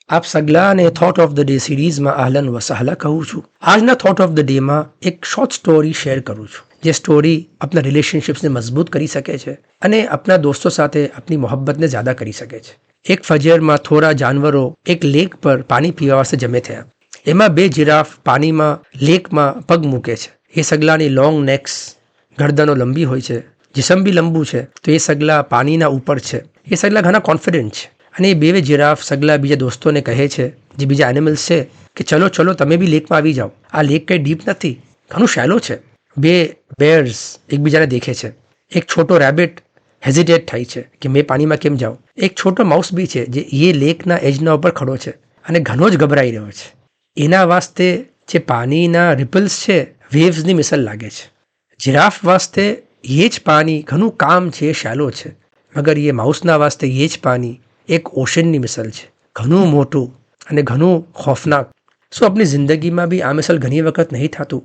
આપ સગલાને thought of the day સિરીઝમાં આહલન વસહલા કહું છું. આજના થોટ ઓફ ધ ડેમાં એક શોર્ટ સ્ટોરી શેર કરું છું, જે સ્ટોરી આપના રિલેશનશિપ્સને મજબૂત કરી શકે છે અને આપના દોસ્તો સાથે આપની મોહબ્બતને જ્યાદા કરી શકે છે. એક ફજરમાં થોડા જાનવરો એક લેક પર પાણી પીવા વાસ્તે જમે થયા. એમાં 2 જીરાફ પાણીમાં લેકમાં પગ મૂકે છે. એ સગલાની લોંગ નેક્સ, ગરદનો લંબી હોય છે, જિસમ બી લંબુ છે, તો એ સગલા પાણીના ઉપર છે. એ સગલા ઘણા કોન્ફિડન્ટ છે અને એ 2 જીરાફ સગલા બીજા દોસ્તોને કહે છે, જે બીજા એનિમલ્સ છે, કે ચલો ચલો તમે બી લેકમાં આવી જાઓ. આ લેક કંઈ ડીપ નથી, ઘણું શેલો છે. 2 બેર્સ એકબીજાને દેખે છે. એક છોટો રેબિટ હેઝિટેટ થાય છે કે મેં પાણીમાં કેમ જાઉં. એક છોટો માઉસ બી છે જે એ લેકના એજના ઉપર ખડો છે અને ઘણો જ ગભરાઈ રહ્યો છે. એના વાસ્તે જે પાણીના રિપલ્સ છે વેવ્સની મિસલ લાગે છે. જીરાફ વાસ્તે એ જ પાણી ઘણું કામ છે, શેલો છે, મગર એ માઉસના વાસ્તે એ જ પાણી એક ઓશનની મિસલ છે, ઘણું મોટું અને ઘણું ખોફનાક. શું આપણી જિંદગીમાં બી આ મિસલ ઘણી વખત નહીં થતું?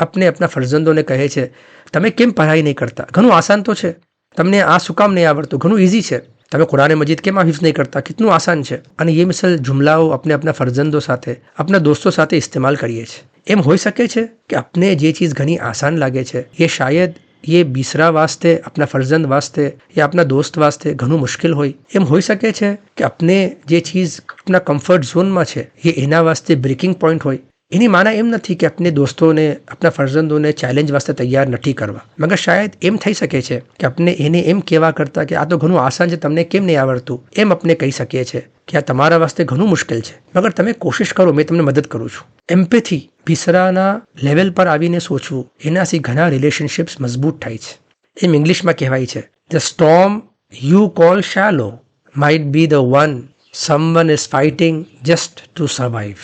આપણે આપણા ફરજંદોને કહે છે, તમે કેમ પઢાઈ નહીં કરતા? ઘણું આસાન તો છે. તમને આ શું કામ નહીં આવડતું? ઘણું ઇઝી છે. તમે કુરાન મજીદ કેમ હિફ્ઝ નહીં કરતા? કેટલું આસાન છે. અને એ મિસલ જુમલાઓ આપણે આપણા ફરજંદો સાથે, આપણા દોસ્તો સાથે ઇસ્તેમાલ કરીએ છીએ. એમ હોઈ શકે છે કે આપને જે ચીઝ ઘણી આસાન લાગે છે એ શાયદ એ બીસરા વાસ્તે, આપના ફરજંદ વાસ્તે યા આપના દોસ્ત વાસ્તે ઘણું મુશ્કેલ હોય. એમ હોઈ શકે છે કે આપને જે ચીઝ આપના કમ્ફર્ટ ઝોનમાં છે એ એના વાસ્તે બ્રેકિંગ પોઈન્ટ હોય. એની માના એમ નથી કે આપને દોસ્તોને, આપના ફરજંદોને ચેલેન્જ વાસ્તે તૈયાર નથી કરવા, મગર શાયદ એમ થઈ શકે છે કે આપણે એને એમ કહેવા કરતા કે આ તો ઘણું આસાન છે, તમને કેમ નહીં આવડતું, એમ આપણે કહી શકીએ છીએ કે આ તમારા વાસ્તે ઘણું મુશ્કેલ છે, મગર તમે કોશિશ કરો, મેં તમને મદદ કરું છું. એમ્પેથી, બીસરાના લેવલ પર આવીને સોચવું, એનાથી ઘણા રિલેશનશિપ્સ મજબૂત થાય છે. એમ ઇંગ્લિશમાં કહેવાય છે, the storm you call shallow might be the one someone is fighting just to survive.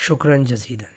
શુક્રન જઝીલન.